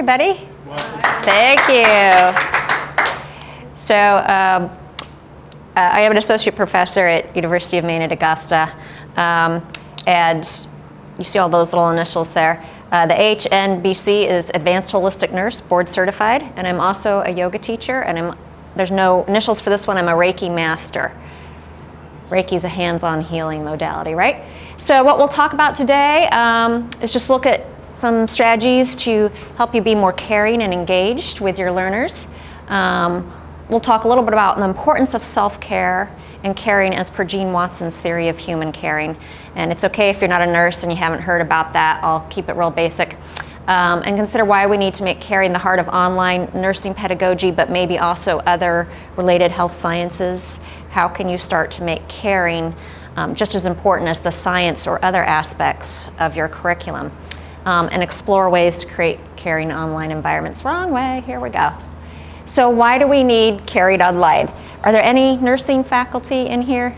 everybody. Welcome. Thank you. So I am an associate professor at University of Maine at Augusta, and you see all those little initials there. The HNBC is Advanced Holistic Nurse, board certified, and I'm also a yoga teacher, and there's no initials for this one, I'm a Reiki master. Reiki is a hands-on healing modality, right? So what we'll talk about today is just look at some strategies to help you be more caring and engaged with your learners. We'll talk a little bit about the importance of self-care and caring as per Gene Watson's theory of human caring. And it's okay if you're not a nurse and you haven't heard about that. I'll keep it real basic. And consider why we need to make caring the heart of online nursing pedagogy, but maybe also other related health sciences. How can you start to make caring just as important as the science or other aspects of your curriculum? And explore ways to create caring online environments. Wrong way, here we go. So why do we need caring online? Are there any nursing faculty in here,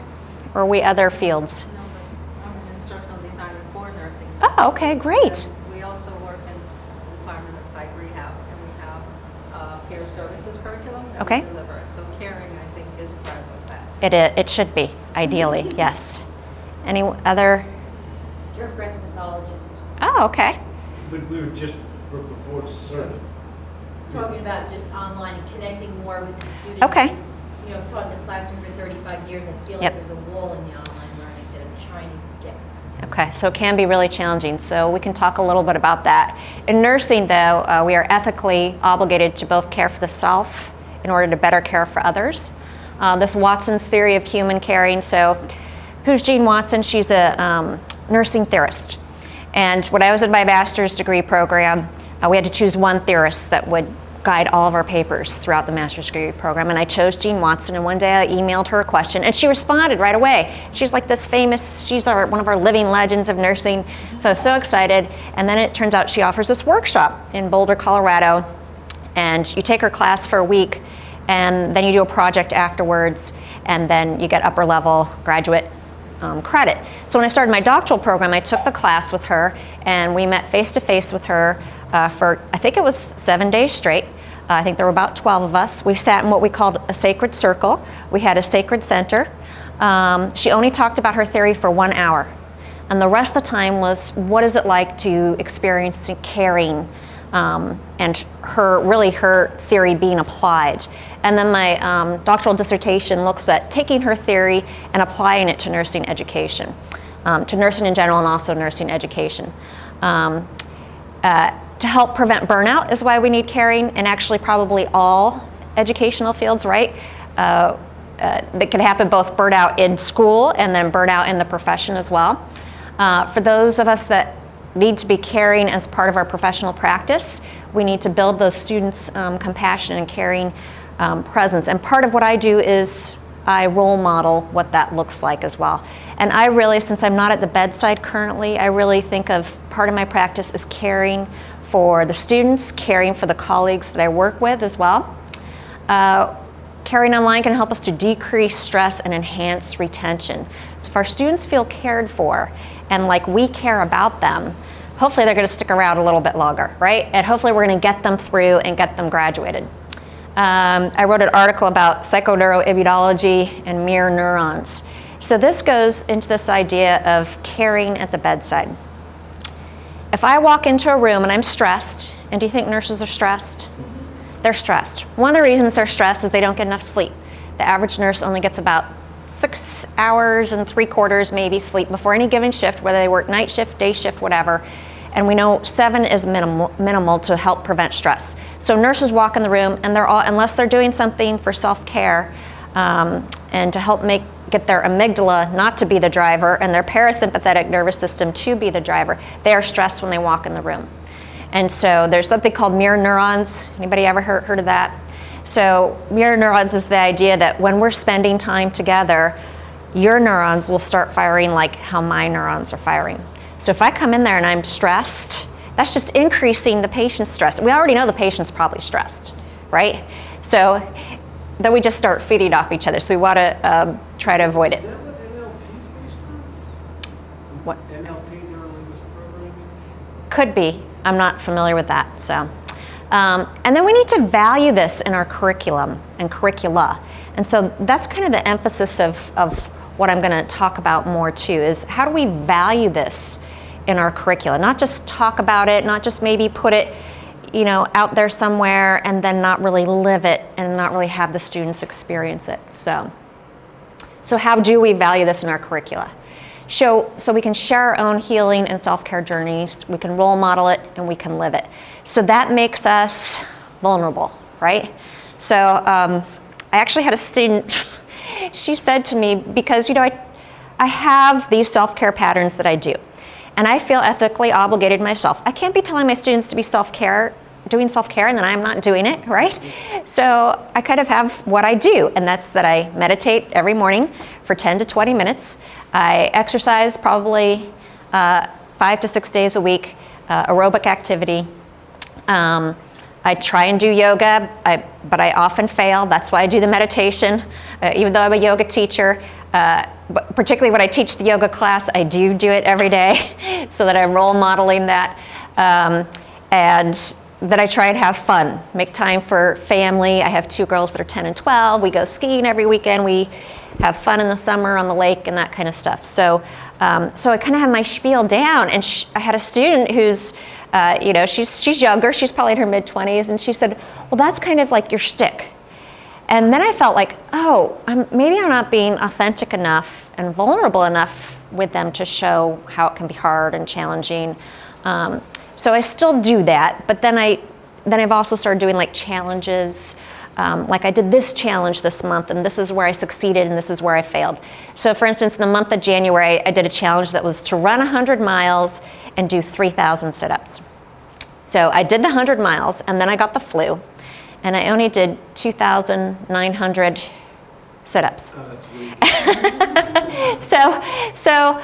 or are we other fields? No, but I'm an instructional designer for nursing. Oh, okay, great. And we also work in the Department of Psych Rehab, and we have a peer services curriculum that Okay. we deliver. So caring, I think, is part of that. It should be, ideally, yes. Any other? You're a breast pathologist, Oh, okay. But we were just before the sermon. talking about just online and connecting more with the students. Okay. You know, I've taught in the classroom for 35 years. I feel Yep. like there's a wall in the online learning that I'm trying to get past. Okay, so it can be really challenging. So we can talk a little bit about that. In nursing, though, we are ethically obligated to both care for the self in order to better care for others. This Watson's theory of human caring. So who's Jean Watson? She's a nursing theorist. And when I was in my master's degree program, we had to choose one theorist that would guide all of our papers throughout the master's degree program, and I chose Jean Watson. And one day I emailed her a question, and she responded right away. She's like this famous, she's one of our living legends of nursing. So I was so excited. And then it turns out she offers this workshop in Boulder, Colorado, and you take her class for a week, and then you do a project afterwards, and then you get upper level graduate credit. So when I started my doctoral program, I took the class with her, and we met face to face with her for, I think it was 7 days straight. I think there were about 12 of us. We sat in what we called a sacred circle. We had a sacred center. She only talked about her theory for 1 hour. And the rest of the time was, what is it like to experience caring, and her theory being applied. And then my doctoral dissertation looks at taking her theory and applying it to nursing education, to nursing in general and also nursing education. To help prevent burnout is why we need caring, and actually probably all educational fields, right? That can happen, both burnout in school and then burnout in the profession as well. For those of us that need to be caring as part of our professional practice, we need to build those students' compassion and caring presence. And part of what I do is I role model what that looks like as well. And I really, since I'm not at the bedside currently, I really think of part of my practice is caring for the students, caring for the colleagues that I work with as well. Caring online can help us to decrease stress and enhance retention. So if our students feel cared for and like we care about them, hopefully they're going to stick around a little bit longer, right? And hopefully we're going to get them through and get them graduated. I wrote an article about psychoneuroimmunology and mirror neurons. So this goes into this idea of caring at the bedside. If I walk into a room and I'm stressed, and do you think nurses are stressed? They're stressed. One of the reasons they're stressed is they don't get enough sleep. The average nurse only gets about 6 hours and 3/4 maybe sleep before any given shift, whether they work night shift, day shift, whatever. And we know 7 is minimal to help prevent stress. So nurses walk in the room, and unless they're doing something for self-care and to help get their amygdala not to be the driver and their parasympathetic nervous system to be the driver, they are stressed when they walk in the room. And so there's something called mirror neurons. Anybody ever heard of that? So mirror neurons is the idea that when we're spending time together, your neurons will start firing like how my neurons are firing. So if I come in there and I'm stressed, that's just increasing the patient's stress. We already know the patient's probably stressed, right? So then we just start feeding off each other. So we want to try to avoid it. Is that what NLP is based on? What? NLP, Neuro Linguistic Programming? Could be. I'm not familiar with that. So And then we need to value this in our curriculum and curricula. And so that's kind of the emphasis of what I'm going to talk about more too, is how do we value this in our curricula? Not just talk about it, not just maybe put it, out there somewhere and then not really live it and not really have the students experience it. So how do we value this in our curricula? So we can share our own healing and self-care journeys, we can role model it, and we can live it. So that makes us vulnerable, right? So I actually had a student, she said to me, because I have these self-care patterns that I do, and I feel ethically obligated myself. I can't be telling my students to be doing self-care, and then I'm not doing it, right? So I kind of have what I do, and that's that I meditate every morning for 10 to 20 minutes. I exercise probably 5 to 6 days a week, aerobic activity. I try and do yoga, but I often fail. That's why I do the meditation, even though I'm a yoga teacher. But particularly when I teach the yoga class, I do it every day so that I'm role modeling that. And that I try and have fun, make time for family. I have 2 girls that are 10 and 12. We go skiing every weekend. We have fun in the summer on the lake and that kind of stuff. So I kind of have my spiel down. And I had a student who's, she's younger. She's probably in her mid-20s. And she said, well, that's kind of like your shtick. And then I felt like, maybe I'm not being authentic enough and vulnerable enough with them to show how it can be hard and challenging. So I still do that, but then I've also started doing like challenges. Like I did this challenge this month, and this is where I succeeded and this is where I failed. So for instance, in the month of January, I did a challenge that was to run 100 miles and do 3,000 sit-ups. So I did the 100 miles, and then I got the flu, and I only did 2,900 sit-ups. Oh, that's weak. So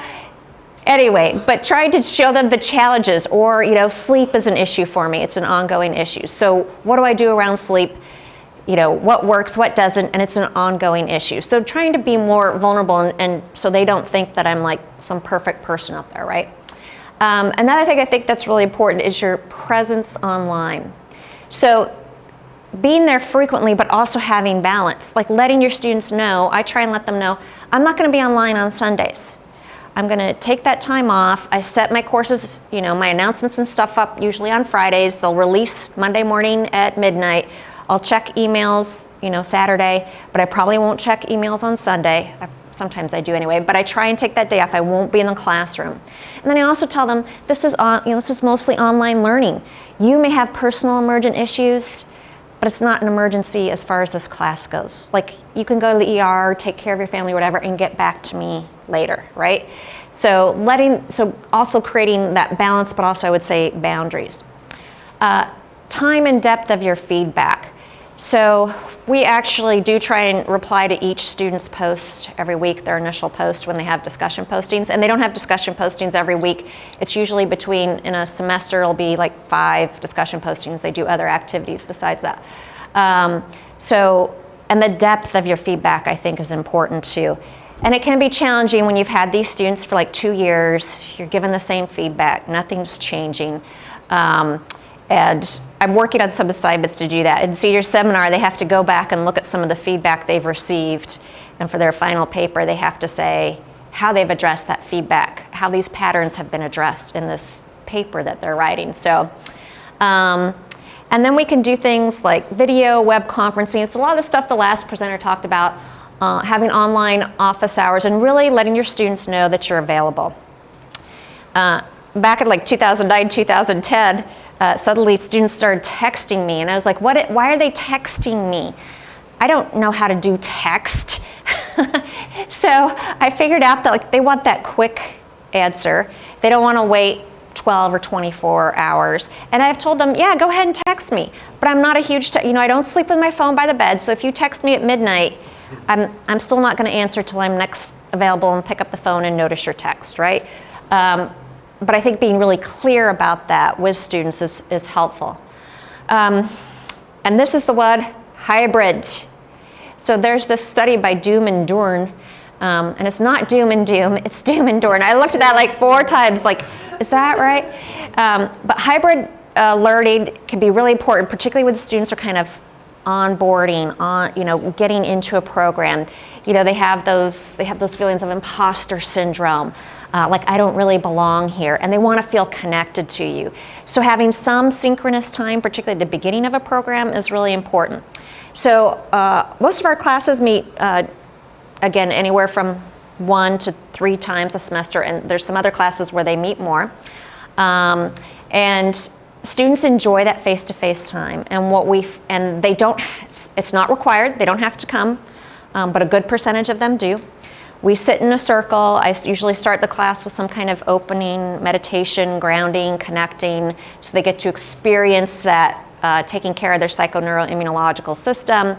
anyway, but tried to show them the challenges, or sleep is an issue for me. It's an ongoing issue. So what do I do around sleep? What works, what doesn't, and it's an ongoing issue. So trying to be more vulnerable, and so they don't think that I'm like some perfect person out there, right? Another thing I think that's really important is your presence online. So being there frequently, but also having balance, like letting your students know. I try and let them know, I'm not going to be online on Sundays. I'm going to take that time off. I set my courses, my announcements and stuff up usually on Fridays. They'll release Monday morning at midnight. I'll check emails, Saturday, but I probably won't check emails on Sunday. Sometimes I do anyway, but I try and take that day off. I won't be in the classroom. And then I also tell them this is mostly online learning. You may have personal emergent issues, but it's not an emergency as far as this class goes. Like you can go to the ER, take care of your family, whatever, and get back to me later, right? So also creating that balance, but also I would say boundaries. Time and depth of your feedback. So we actually do try and reply to each student's post every week, their initial post when they have discussion postings. And they don't have discussion postings every week. It's usually in a semester, it'll be like 5 discussion postings. They do other activities besides that. And the depth of your feedback, I think, is important too. And it can be challenging when you've had these students for like 2 years, you're given the same feedback, nothing's changing. And I'm working on some assignments to do that. In senior seminar, they have to go back and look at some of the feedback they've received. And for their final paper, they have to say how they've addressed that feedback, how these patterns have been addressed in this paper that they're writing. So, and then we can do things like video, web conferencing. So a lot of the stuff the last presenter talked about, having online office hours and really letting your students know that you're available. Back in like 2009, 2010, suddenly students started texting me, and I was like, why are they texting me? I don't know how to do text. So I figured out that they want that quick answer. They don't want to wait 12 or 24 hours. And I've told them, yeah, go ahead and text me. But I'm not a huge, I don't sleep with my phone by the bed, so if you text me at midnight, I'm still not going to answer till I'm next available and pick up the phone and notice your text, right? But I think being really clear about that with students is helpful. And this is the word hybrid. So there's this study by Doom and Dorn, and it's not doom and doom, it's doom and Dorn. I looked at that like 4 times, like, is that right? But hybrid learning can be really important, particularly when students are kind of onboarding, getting into a program. They have those feelings of imposter syndrome, like I don't really belong here, and they want to feel connected to you. So having some synchronous time, particularly at the beginning of a program, is really important. So most of our classes meet, again, anywhere from 1 to 3 times a semester, and there's some other classes where they meet more. And students enjoy that face-to-face time, and they don't. It's not required. They don't have to come, but a good percentage of them do. We sit in a circle. I usually start the class with some kind of opening meditation, grounding, connecting, so they get to experience that taking care of their psychoneuroimmunological system.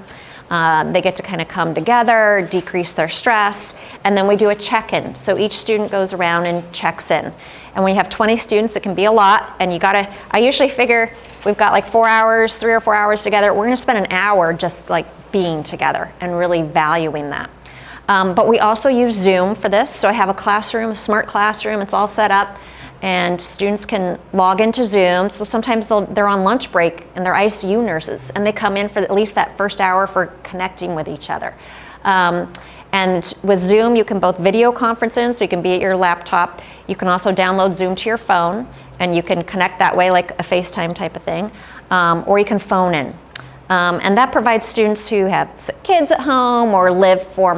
They get to kind of come together, decrease their stress, and then we do a check-in. So each student goes around and checks in. And when you have 20 students, it can be a lot, and I usually figure we've got like 4 hours, 3 or 4 hours together. We're gonna spend an hour just like being together and really valuing that. But we also use Zoom for this. So I have a classroom, a smart classroom, it's all set up, and students can log into Zoom. So sometimes they're on lunch break and they're ICU nurses, and they come in for at least that first hour for connecting with each other. And with Zoom, you can both video conference in, so you can be at your laptop. You can also download Zoom to your phone, and you can connect that way like a FaceTime type of thing, or you can phone in. And that provides students who have kids at home or live 4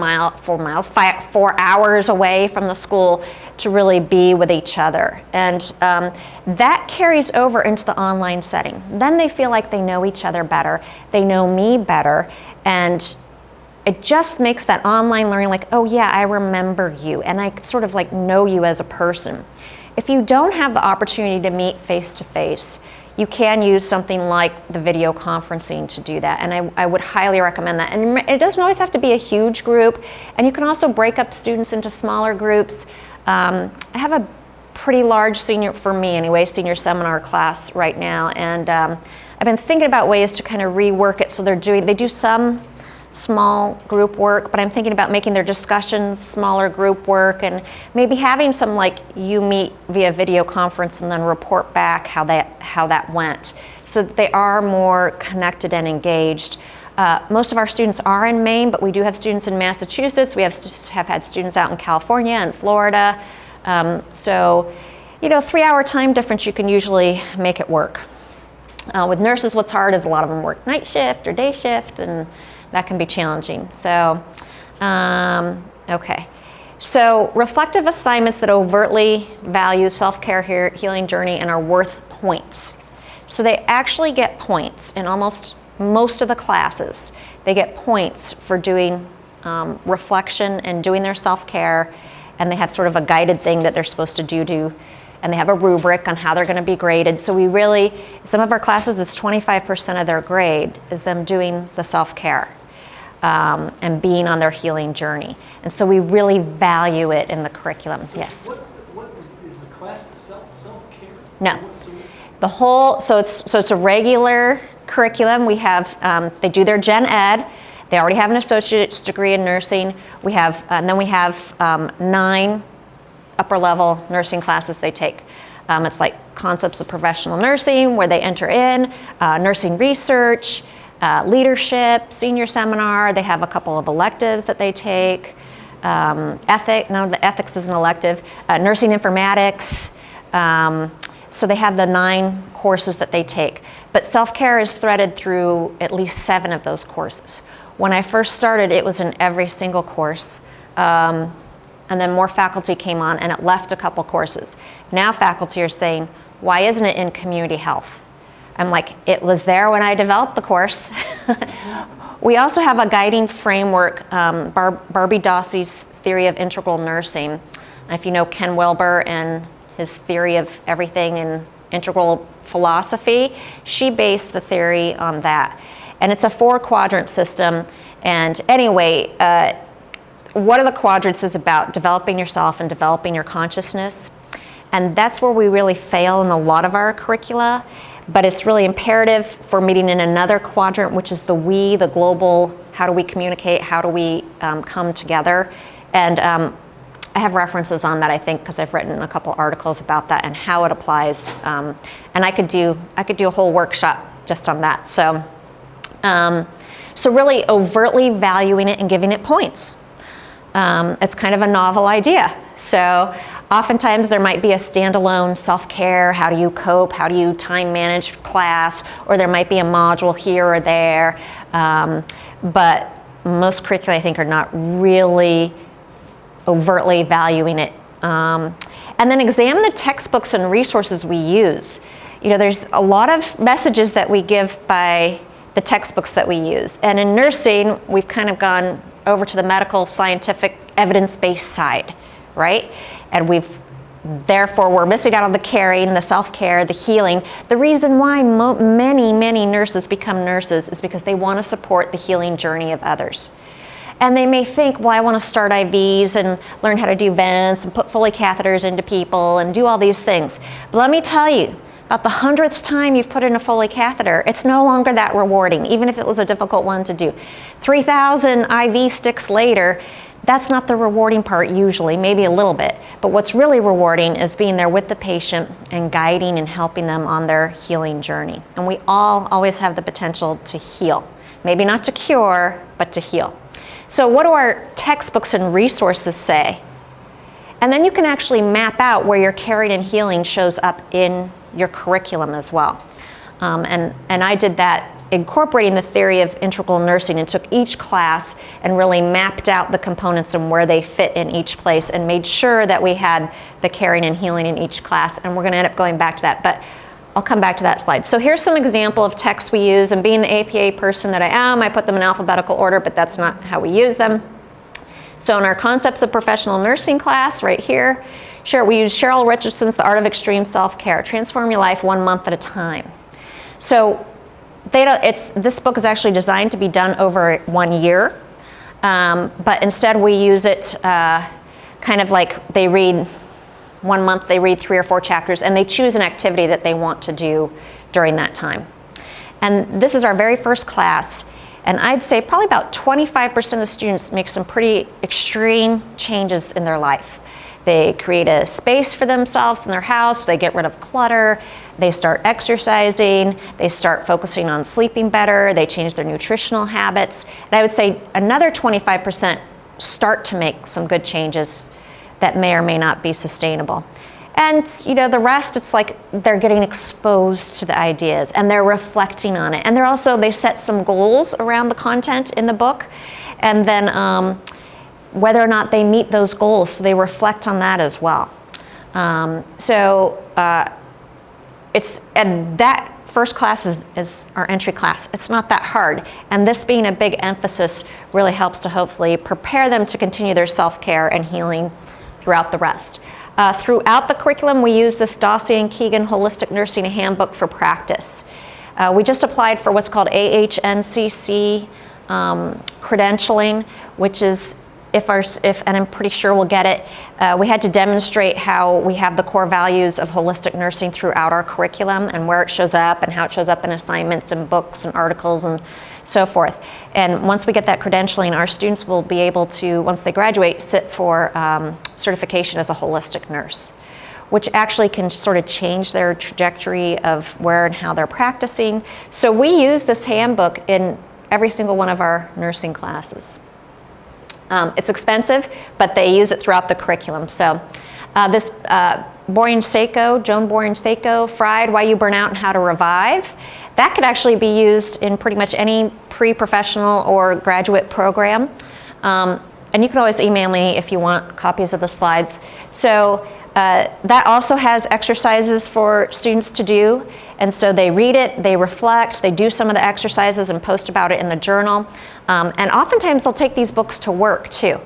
hours away from the school to really be with each other. And that carries over into the online setting. Then they feel like they know each other better, they know me better, and it just makes that online learning like, oh yeah, I remember you, and I sort of like know you as a person. If you don't have the opportunity to meet face-to-face, you can use something like the video conferencing to do that, and I would highly recommend that. And it doesn't always have to be a huge group, and you can also break up students into smaller groups. I have a pretty large senior seminar class right now, and I've been thinking about ways to kind of rework it so they do some small group work, but I'm thinking about making their discussions smaller group work, and maybe having some like you meet via video conference and then report back how that went, so that they are more connected and engaged. Most of our students are in Maine, but we do have students in Massachusetts. We have had students out in California and Florida. So 3-hour time difference, you can usually make it work. With nurses, what's hard is a lot of them work night shift or day shift, and that can be challenging. So, okay. So reflective assignments that overtly value self-care healing journey and are worth points. So they actually get points in almost most of the classes. They get points for doing reflection and doing their self-care, and they have sort of a guided thing that they're supposed to do, and they have a rubric on how they're going to be graded. So some of our classes, it's 25% of their grade is them doing the self-care and being on their healing journey. And so we really value it in the curriculum. Yes? What is the class itself self-care? No. So it's a regular curriculum. We have, they do their gen ed. They already have an associate's degree in nursing. And then we have 9 upper level nursing classes they take. It's like concepts of professional nursing, where they enter in, nursing research, leadership, senior seminar. They have a couple of electives that they take. The ethics is an elective. Nursing informatics. So they have the 9 courses that they take. But self-care is threaded through at least 7 of those courses. When I first started, it was in every single course. And then more faculty came on, and it left a couple courses. Now faculty are saying, why isn't it in community health? I'm like, it was there when I developed the course. We also have a guiding framework, Barbie Dossey's theory of integral nursing. And if you know Ken Wilber and his theory of everything in integral philosophy, she based the theory on that. And it's a 4-quadrant system. And anyway, one of the quadrants is about developing yourself and developing your consciousness. And that's where we really fail in a lot of our curricula. But it's really imperative for meeting in another quadrant, which is the we, the global, how do we communicate, how do we come together. And I I have references on that, I think, because I've written a couple articles about that and how it applies. And I could do a whole workshop just on that. So, so really overtly valuing it and giving it points. It's kind of a novel idea. So oftentimes there might be a standalone self-care, how do you cope, how do you time manage class, or there might be a module here or there. But most curricula, I think, are not really overtly valuing it. And then examine the textbooks and resources we use. You know, there's a lot of messages that we give by the textbooks that we use. And in nursing, we've kind of gone over to the medical, scientific, evidence-based side, right? And therefore, we're missing out on the caring, the self-care, the healing. The reason why many nurses become nurses is because they want to support the healing journey of others. And they may think, well, I want to start IVs and learn how to do vents and put Foley catheters into people and do all these things. But let me tell you, about the 100th time you've put in a Foley catheter, it's no longer that rewarding, even if it was a difficult one to do. 3,000 IV sticks later, that's not the rewarding part usually, maybe a little bit. But what's really rewarding is being there with the patient and guiding and helping them on their healing journey. And we all always have the potential to heal. Maybe not to cure, but to heal. So what do our textbooks and resources say? And then you can actually map out where your caring and healing shows up in your curriculum as well. And I did that incorporating the theory of integral nursing and took each class and really mapped out the components and where they fit in each place and made sure that we had the caring and healing in each class. And we're going to end up going back to that, but I'll come back to that slide. So here's some example of texts we use, and being the APA person that I am, I put them in alphabetical order, but that's not how we use them. So in our Concepts of Professional Nursing class, right here, we use Cheryl Richardson's The Art of Extreme Self-Care, Transform Your Life 1 month at a time. So this book is actually designed to be done over 1 year, but instead we use it kind of like they read 1 month, they read 3 or 4 chapters, and they choose an activity that they want to do during that time. And this is our very first class, and I'd say probably about 25% of students make some pretty extreme changes in their life. They create a space for themselves in their house, they get rid of clutter, they start exercising, they start focusing on sleeping better, they change their nutritional habits. And I would say another 25% start to make some good changes that may or may not be sustainable. And you know, the rest, it's like they're getting exposed to the ideas and they're reflecting on it. And they set some goals around the content in the book, and then whether or not they meet those goals, so they reflect on that as well. And that first class is our entry class. It's not that hard, and this being a big emphasis really helps to hopefully prepare them to continue their self-care and healing throughout the rest. Throughout the curriculum, we use this Dossey and Keegan Holistic Nursing Handbook for Practice. We just applied for what's called AHNCC credentialing, which is, and I'm pretty sure we'll get it, we had to demonstrate how we have the core values of holistic nursing throughout our curriculum and where it shows up and how it shows up in assignments and books and articles and so forth. And once we get that credentialing, our students will be able to, once they graduate, sit for certification as a holistic nurse, which actually can sort of change their trajectory of where and how they're practicing. So we use this handbook in every single one of our nursing classes. It's expensive, but they use it throughout the curriculum. So this Joan Boring-Seiko, Fried, Why You Burn Out and How to Revive, that could actually be used in pretty much any pre-professional or graduate program. And you can always email me if you want copies of the slides. So that also has exercises for students to do. And so they read it, they reflect, they do some of the exercises and post about it in the journal. And oftentimes they'll take these books to work too.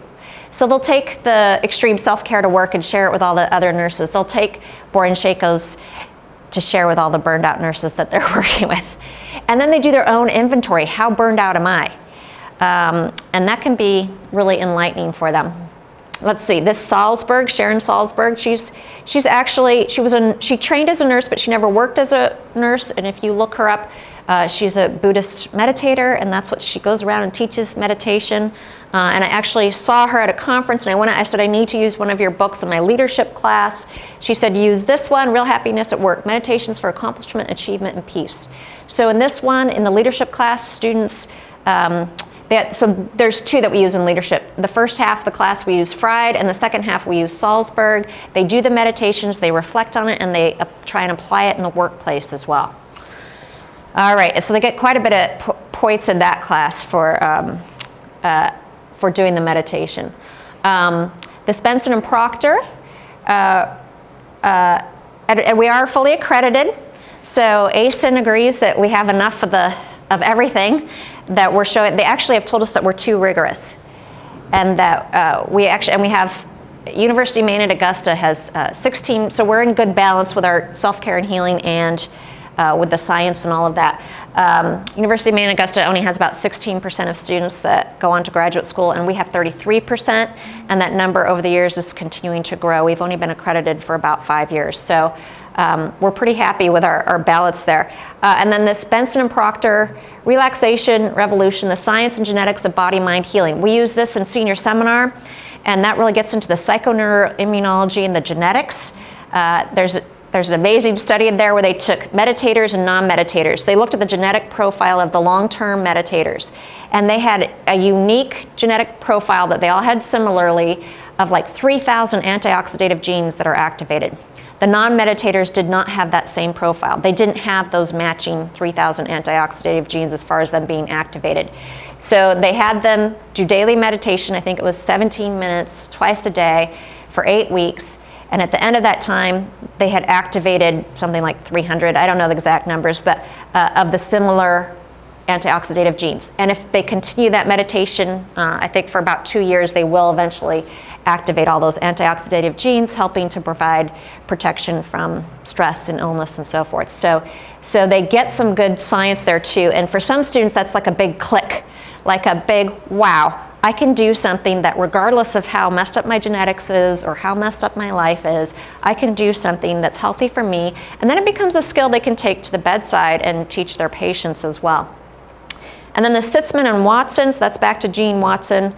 So they'll take the Extreme Self-Care to work and share it with all the other nurses. They'll take Boring-Seiko's to share with all the burned out nurses that they're working with. And then they do their own inventory. How burned out am I? And that can be really enlightening for them. Let's see, this Salzberg, Sharon Salzberg, she trained as a nurse, but she never worked as a nurse. And if you look her up, She's a Buddhist meditator, and that's what she goes around and teaches meditation. And I actually saw her at a conference, and I said, I need to use one of your books in my leadership class. She said, use this one, Real Happiness at Work, Meditations for Accomplishment, Achievement, and Peace. So in this one, in the leadership class, students, so there's two that we use in leadership. The first half of the class we use Fried, and the second half we use Salzburg. They do the meditations, they reflect on it, and they try and apply it in the workplace as well. All right, so they get quite a bit of points in that class for doing the meditation. The Benson and Proctor, and we are fully accredited, so ASIN agrees that we have enough of everything that we're showing. They actually have told us that we're too rigorous, and that we have University of Maine at Augusta has 16, so we're in good balance with our self-care and healing and with the science and all of that. University of Maine at Augusta only has about 16% of students that go on to graduate school, and we have 33%, and that number over the years is continuing to grow. We've only been accredited for about 5 years, so we're pretty happy with our balance there. And then this Benson and Proctor, Relaxation Revolution, the Science and Genetics of Body-Mind Healing. We use this in senior seminar, and that really gets into the psychoneuroimmunology and the genetics. There's an amazing study in there where they took meditators and non-meditators. They looked at the genetic profile of the long-term meditators, and they had a unique genetic profile that they all had similarly of like 3,000 antioxidative genes that are activated. The non-meditators did not have that same profile. They didn't have those matching 3,000 antioxidative genes as far as them being activated. So they had them do daily meditation. I think it was 17 minutes, twice a day for 8 weeks. And at the end of that time, they had activated something like 300, I don't know the exact numbers, but of the similar antioxidative genes. And if they continue that meditation, I think for about 2 years, they will eventually activate all those antioxidative genes, helping to provide protection from stress and illness and so forth. So they get some good science there too. And for some students, that's like a big click, like a big wow. I can do something that regardless of how messed up my genetics is or how messed up my life is, I can do something that's healthy for me. And then it becomes a skill they can take to the bedside and teach their patients as well. And then the Sitzman and Watsons, that's back to Gene Watson,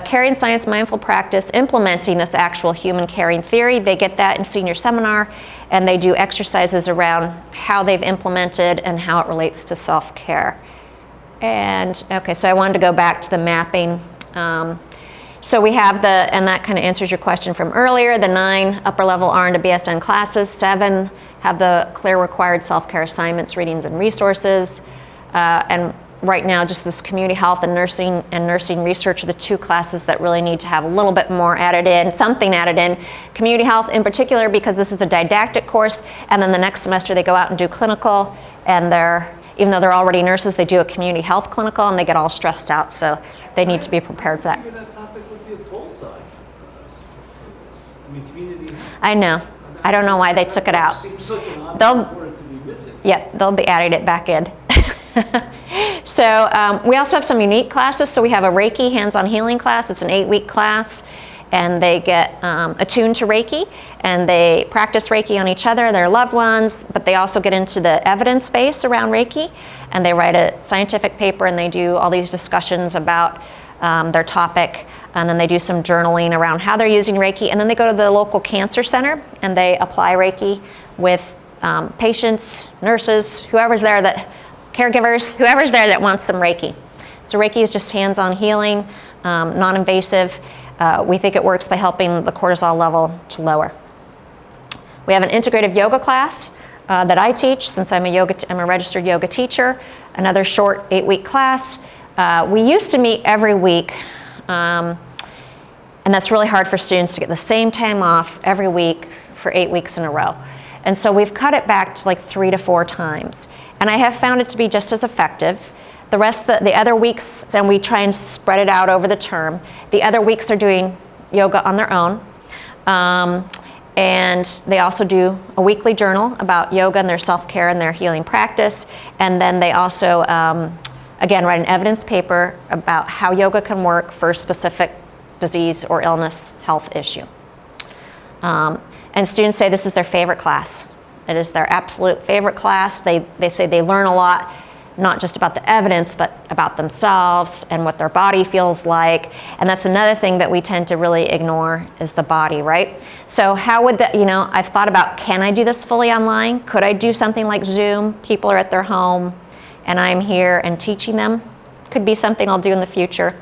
Caring Science Mindful Practice, implementing this actual human caring theory. They get that in senior seminar, and they do exercises around how they've implemented and how it relates to self-care. And okay, so I wanted to go back to the mapping. So we have and that kind of answers your question from earlier, the 9 upper level RN to BSN classes, 7 have the clear required self-care assignments, readings, and resources. And right now, just this community health and nursing research are the 2 classes that really need to have a little bit more added in, something added in. Community health in particular, because this is a didactic course, and then the next semester they go out and do clinical, and even though they're already nurses, they do a community health clinical, and they get all stressed out, so they need to be prepared for that. I figure that topic would be a bullseye for this. I mean, community health. I know. I don't know why they took it out. Seems like an option for it to be missing. Yep, they'll be adding it back in. So we also have some unique classes. So we have a Reiki hands-on healing class. It's an 8-week class, and they get attuned to Reiki, and they practice Reiki on each other, their loved ones, but they also get into the evidence base around Reiki, and they write a scientific paper, and they do all these discussions about their topic, and then they do some journaling around how they're using Reiki, and then they go to the local cancer center, and they apply Reiki with patients, nurses, whoever's there caregivers, whoever's there that wants some Reiki. So Reiki is just hands-on healing, non-invasive. We think it works by helping the cortisol level to lower. We have an integrative yoga class that I teach, since I'm a registered yoga teacher, another short 8-week class. We used to meet every week, and that's really hard for students to get the same time off every week for 8 weeks in a row. And so we've cut it back to like 3 to 4 times. And I have found it to be just as effective. The rest, the other weeks, and we try and spread it out over the term. The other weeks they're doing yoga on their own. And they also do a weekly journal about yoga and their self-care and their healing practice. And then they also, again, write an evidence paper about how yoga can work for a specific disease or illness, health issue. And students say this is their favorite class. It is their absolute favorite class. They say they learn a lot. not just about the evidence, but about themselves and what their body feels like. And that's another thing that we tend to really ignore is the body, right? So how would that, I've thought about, can I do this fully online? Could I do something like Zoom? People are at their home and I'm here and teaching them. Could be something I'll do in the future.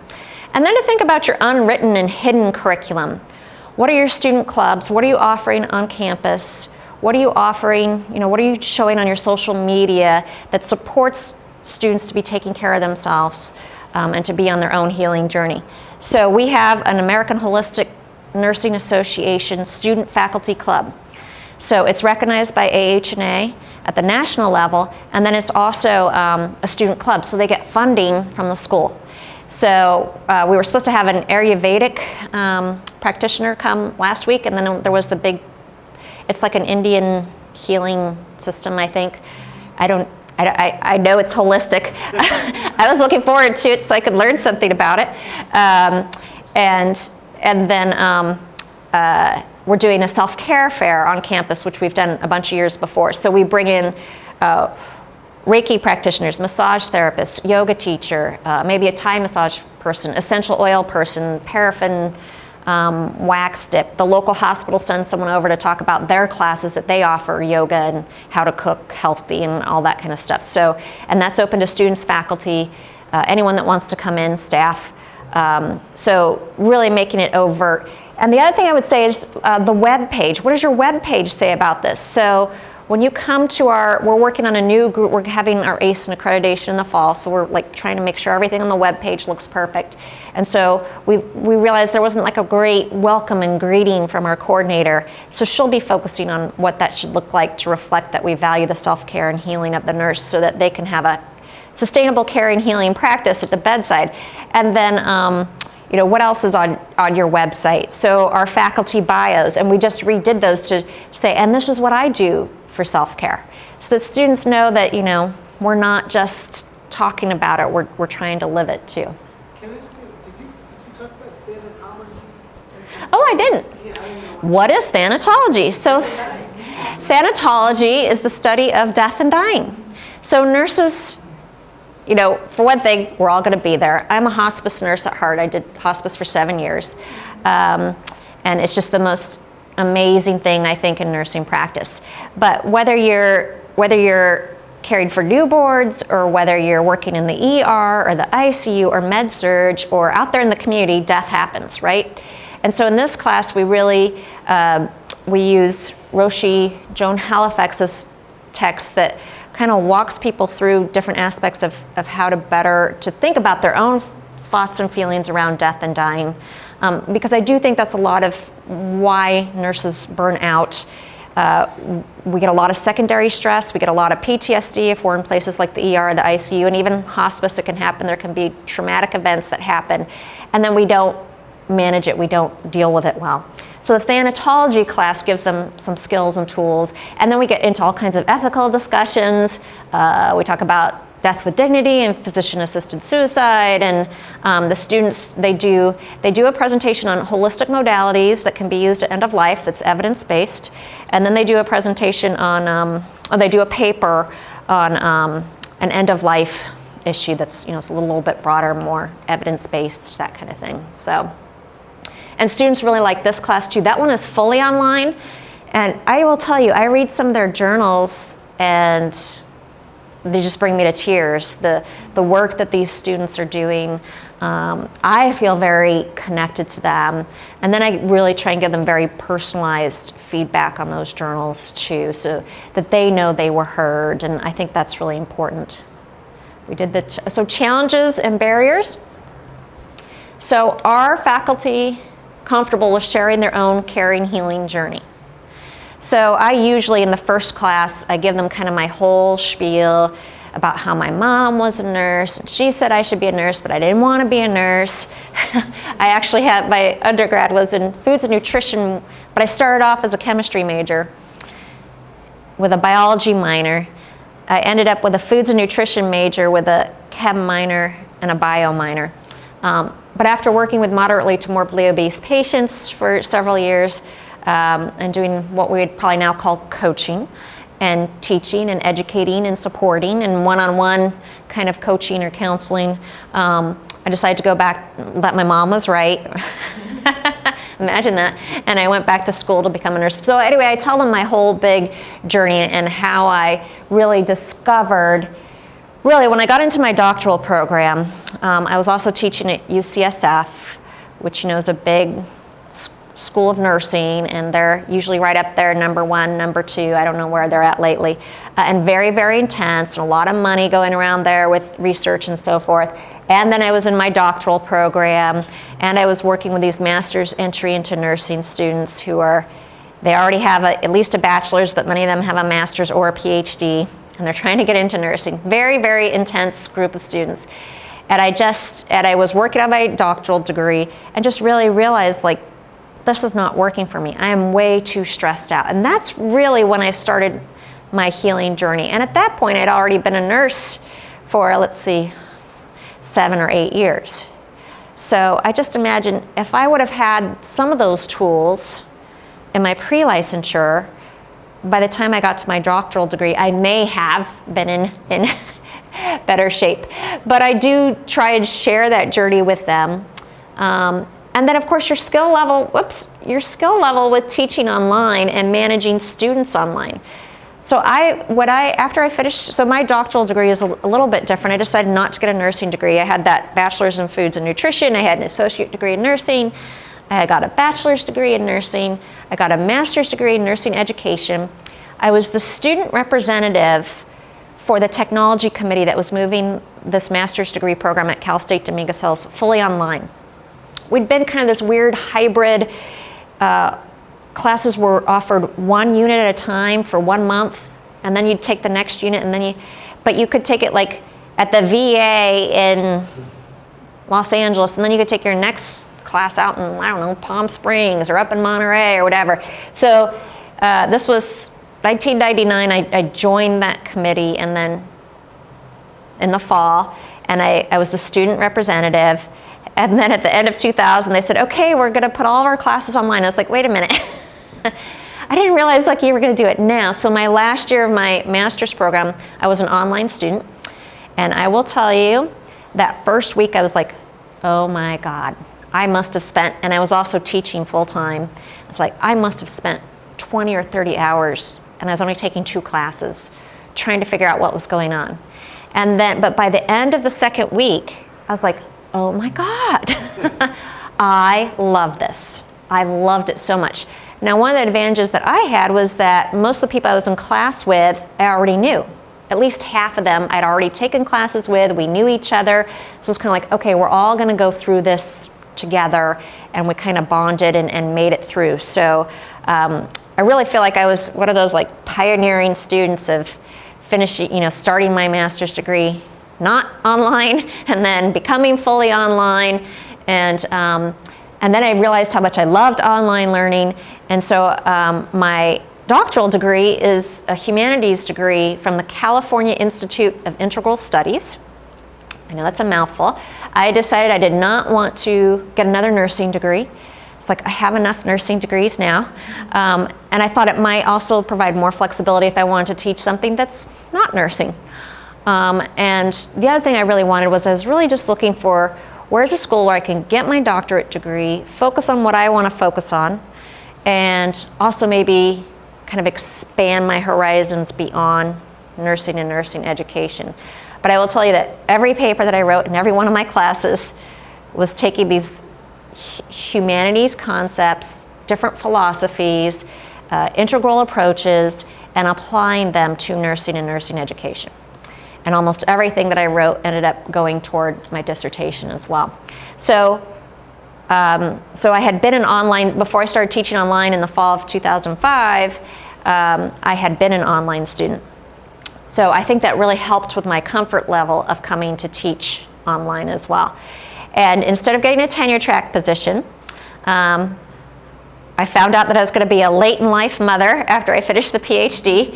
And then to think about your unwritten and hidden curriculum. What are your student clubs? What are you offering on campus? What are you offering, what are you showing on your social media that supports students to be taking care of themselves and to be on their own healing journey? So we have an American Holistic Nursing Association Student Faculty Club. So it's recognized by AHNA at the national level, and then it's also a student club, so they get funding from the school. So we were supposed to have an Ayurvedic practitioner come last week, and then there was the big, it's like an Indian healing system, I think. I know it's holistic. I was looking forward to it so I could learn something about it. And then we're doing a self-care fair on campus, which we've done a bunch of years before. So we bring in Reiki practitioners, massage therapists, yoga teacher, maybe a Thai massage person, essential oil person, paraffin wax dip. The local hospital sends someone over to talk about their classes that they offer, yoga and how to cook healthy and all that kind of stuff. So, and that's open to students, faculty, anyone that wants to come in, staff. So really making it overt. And the other thing I would say is the web page. What does your web page say about this? So when you come to we're working on a new group, we're having our ACE and accreditation in the fall, so we're like trying to make sure everything on the web page looks perfect. And so we realized there wasn't like a great welcome and greeting from our coordinator, so she'll be focusing on what that should look like to reflect that we value the self-care and healing of the nurse so that they can have a sustainable care and healing practice at the bedside. And then what else is on your website? So our faculty bios, and we just redid those to say, and this is what I do for self-care. So that students know that, we're not just talking about it, we're trying to live it too. Can I ask you, did you talk about thanatology? Oh, I didn't. Yeah, I don't know. What is thanatology? So thanatology is the study of death and dying. So nurses, for one thing, we're all going to be there. I'm a hospice nurse at heart. I did hospice for 7 years. And it's just the most amazing thing, I think, in nursing practice. But whether you're caring for newborns or whether you're working in the ER or the ICU or med-surg or out there in the community, death happens, right? And so in this class, we really, we use Roshi Joan Halifax's text that kind of walks people through different aspects of how to think about their own thoughts and feelings around death and dying. Because I do think that's a lot of why nurses burn out. We get a lot of secondary stress, we get a lot of PTSD if we're in places like the ER, the ICU, and even hospice. It can happen. There can be traumatic events that happen, and then we don't manage it, we don't deal with it well. So the thanatology class gives them some skills and tools, and then we get into all kinds of ethical discussions. We talk about death with dignity and physician-assisted suicide, and the students, they do a presentation on holistic modalities that can be used at end of life that's evidence-based, and then they do a presentation on, or they do a paper on an end of life issue that's it's a little bit broader, more evidence-based, that kind of thing. So, and students really like this class too. That one is fully online, and I will tell you, I read some of their journals and they just bring me to tears. The work that these students are doing, I feel very connected to them. And then I really try and give them very personalized feedback on those journals too, so that they know they were heard. And I think that's really important. We did so challenges and barriers. So are faculty comfortable with sharing their own caring, healing journey? So I usually, in the first class, I give them kind of my whole spiel about how my mom was a nurse, and she said I should be a nurse, but I didn't want to be a nurse. I actually had, my undergrad was in foods and nutrition, but I started off as a chemistry major with a biology minor. I ended up with a foods and nutrition major with a chem minor and a bio minor. But after working with moderately to morbidly obese patients for several years, and doing what we would probably now call coaching, and teaching and educating and supporting and one-on-one kind of coaching or counseling. I decided to go back, that my mom was right. Imagine that. And I went back to school to become a nurse. So anyway, I tell them my whole big journey and how I really discovered, really when I got into my doctoral program, I was also teaching at UCSF, which is a big school of nursing, and they're usually right up there, number 1, number 2, I don't know where they're at lately, and very, very intense, and a lot of money going around there with research and so forth. And then I was in my doctoral program, and I was working with these master's entry into nursing students who they already have at least a bachelor's, but many of them have a master's or a PhD, and they're trying to get into nursing. Very, very intense group of students. And I was working on my doctoral degree and just really realized, like, this is not working for me. I am way too stressed out. And that's really when I started my healing journey. And at that point, I'd already been a nurse for, 7 or 8 years. So I just imagine if I would have had some of those tools in my pre-licensure, by the time I got to my doctoral degree, I may have been in better shape. But I do try and share that journey with them. And then, of course, your skill level with teaching online and managing students online. So after I finished, so my doctoral degree is a little bit different. I decided not to get a nursing degree. I had that bachelor's in foods and nutrition. I had an associate degree in nursing. I got a bachelor's degree in nursing. I got a master's degree in nursing education. I was the student representative for the technology committee that was moving this master's degree program at Cal State Dominguez Hills fully online. We'd been kind of this weird hybrid, classes were offered 1 unit at a time for 1 month, and then you'd take the next unit, but you could take it like at the VA in Los Angeles, and then you could take your next class out in, I don't know, Palm Springs or up in Monterey or whatever. So this was 1999, I joined that committee, and then in the fall, and I was the student representative. And then at the end of 2000, they said, okay, we're going to put all of our classes online. I was like, wait a minute. I didn't realize you were going to do it now. So my last year of my master's program, I was an online student. And I will tell you, that first week I was like, oh my God, I must have spent, and I was also teaching full time. I was like, I must have spent 20 or 30 hours, and I was only taking 2 classes, trying to figure out what was going on. But by the end of the second week, I was like, oh my God, I love this. I loved it so much. Now, one of the advantages that I had was that most of the people I was in class with, I already knew. At least half of them I'd already taken classes with, we knew each other. So it's kind of like, okay, we're all gonna go through this together, and we kind of bonded and made it through. So I really feel like I was one of those pioneering students of finishing, starting my master's degree not online, and then becoming fully online, and then I realized how much I loved online learning, and so my doctoral degree is a humanities degree from the California Institute of Integral Studies. I know that's a mouthful. I decided I did not want to get another nursing degree. It's like I have enough nursing degrees now, and I thought it might also provide more flexibility if I wanted to teach something that's not nursing. And the other thing I really wanted was I was really just looking for where's a school where I can get my doctorate degree, focus on what I want to focus on, and also maybe kind of expand my horizons beyond nursing and nursing education. But I will tell you that every paper that I wrote in every one of my classes was taking these humanities concepts, different philosophies, integral approaches, and applying them to nursing and nursing education. And almost everything that I wrote ended up going toward my dissertation as well. So I had been in online, before I started teaching online in the fall of 2005, I had been an online student. So I think that really helped with my comfort level of coming to teach online as well. And instead of getting a tenure track position, I found out that I was going to be a late in life mother after I finished the PhD,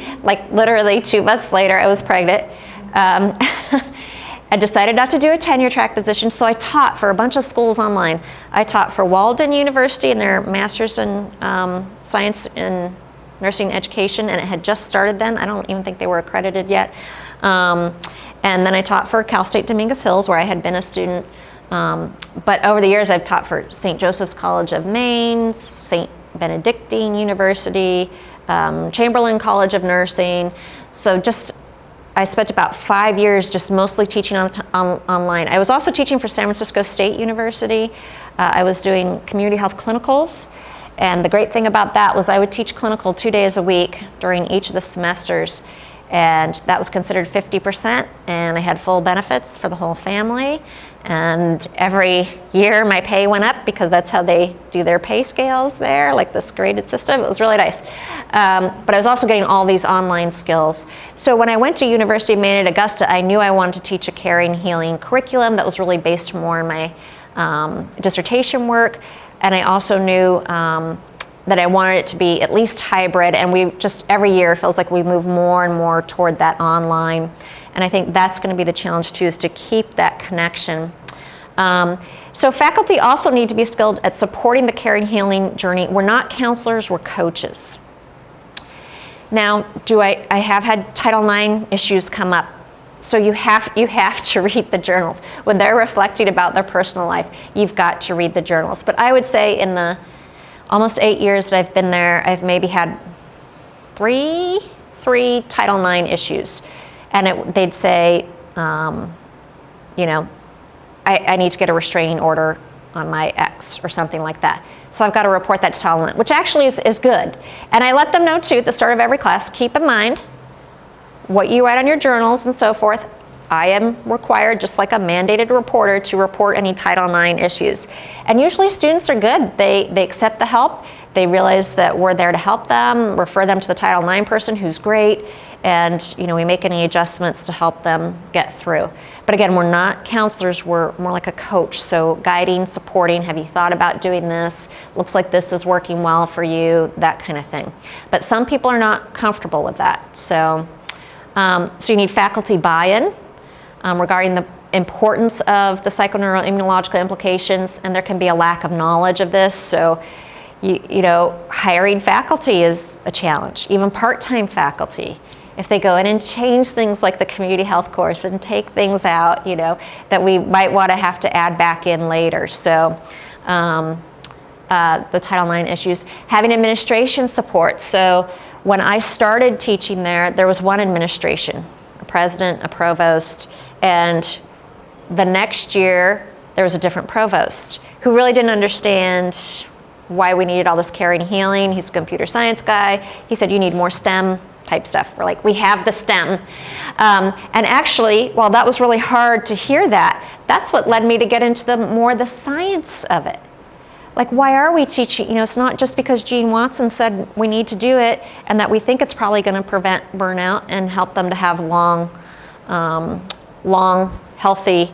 literally 2 months later I was pregnant. I decided not to do a tenure track position, so I taught for a bunch of schools online. I taught for Walden University in their Master's in Science in nursing education, and it had just started then. I don't even think they were accredited yet. And then I taught for Cal State Dominguez Hills, where I had been a student. But over the years, I've taught for St. Joseph's College of Maine, St. Benedictine University, Chamberlain College of Nursing. So I spent about 5 years just mostly teaching online. I was also teaching for San Francisco State University. I was doing community health clinicals. And the great thing about that was I would teach clinical 2 days a week during each of the semesters. And that was considered 50%, and I had full benefits for the whole family. And every year my pay went up because that's how they do their pay scales there, like this graded system. It was really nice. But I was also getting all these online skills. So when I went to University of Maine at Augusta, I knew I wanted to teach a caring, healing curriculum that was really based more on my dissertation work. And I also knew that I wanted it to be at least hybrid, and we just every year it feels like we move more and more toward that online. And I think that's going to be the challenge too, is to keep that connection. So faculty also need to be skilled at supporting the caring healing journey. We're not counselors, we're coaches. Now, I have had Title IX issues come up. So you have to read the journals. When they're reflecting about their personal life, you've got to read the journals. But I would say in the almost 8 years that I've been there, I've maybe had three Title IX issues. And they'd say, I need to get a restraining order on my ex or something like that. So I've got to report that to Title IX, which actually is good. And I let them know too at the start of every class, keep in mind what you write on your journals and so forth. I am required, just like a mandated reporter, to report any Title IX issues. And usually students are good. They accept the help. They realize that we're there to help them, refer them to the Title IX person who's great, and we make any adjustments to help them get through. But again, we're not counselors, we're more like a coach. So guiding, supporting, have you thought about doing this? Looks like this is working well for you, that kind of thing. But some people are not comfortable with that. So you need faculty buy-in. Regarding the importance of the psychoneuroimmunological implications, and there can be a lack of knowledge of this. So, hiring faculty is a challenge, even part-time faculty. If they go in and change things like the community health course and take things out, that we might want to have to add back in later. So, the Title IX issues. Having administration support. So, when I started teaching there was one administration, a president, a provost, and the next year there was a different provost who really didn't understand why we needed all this caring and healing. He's a computer science guy. He said, you need more STEM type stuff. We're like, we have the STEM. And actually, while that was really hard to hear that's what led me to get into the science of it. Like, why are we teaching? It's not just because Gene Watson said we need to do it and that we think it's probably going to prevent burnout and help them to have long, healthy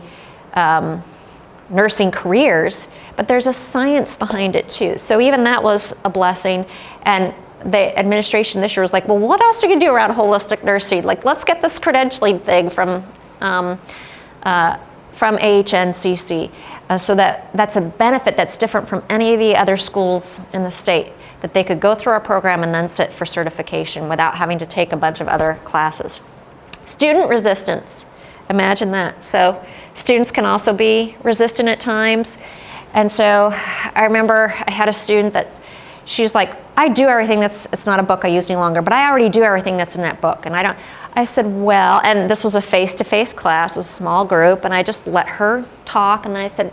nursing careers, but there's a science behind it too. So even that was a blessing. And the administration this year was like, well, what else are you going to do around holistic nursing? Like, let's get this credentialing thing from AHNCC. So that's a benefit that's different from any of the other schools in the state, that they could go through our program and then sit for certification without having to take a bunch of other classes. Student resistance. Imagine that. So students can also be resistant at times. And so I remember I had a student that she's like, I do everything it's not a book I use any longer, but I already do everything that's in that book. And I said, well, and this was a face-to-face class, it was a small group, and I just let her talk, and then I said,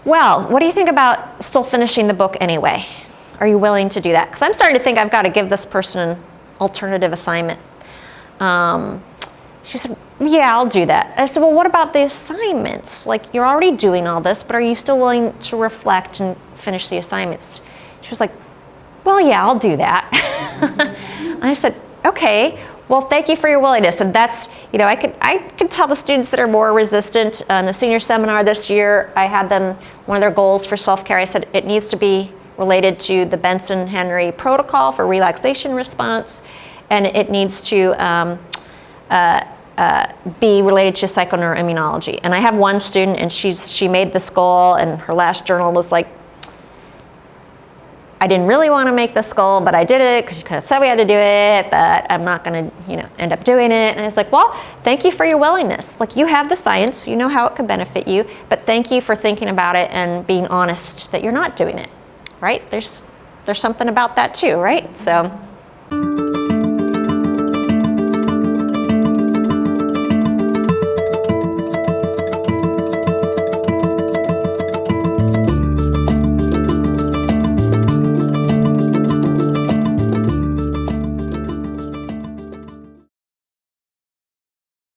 well, what do you think about still finishing the book anyway? Are you willing to do that? Because I'm starting to think I've got to give this person an alternative assignment. She said, yeah, I'll do that. I said, well, what about the assignments? Like, you're already doing all this, but are you still willing to reflect and finish the assignments? She was like, well, yeah, I'll do that. And I said, okay, well, thank you for your willingness. And that's, I could tell the students that are more resistant. In the senior seminar this year, I had them, one of their goals for self-care, I said, it needs to be related to the Benson-Henry protocol for relaxation response, and it needs to be related to psychoneuroimmunology. And I have one student, and she made this goal, and her last journal was like, I didn't really want to make this goal, but I did it because you kind of said we had to do it, but I'm not going to, end up doing it. And I was like, well, thank you for your willingness. Like, you have the science, you know how it could benefit you, but thank you for thinking about it and being honest that you're not doing it, right? There's something about that too, right? So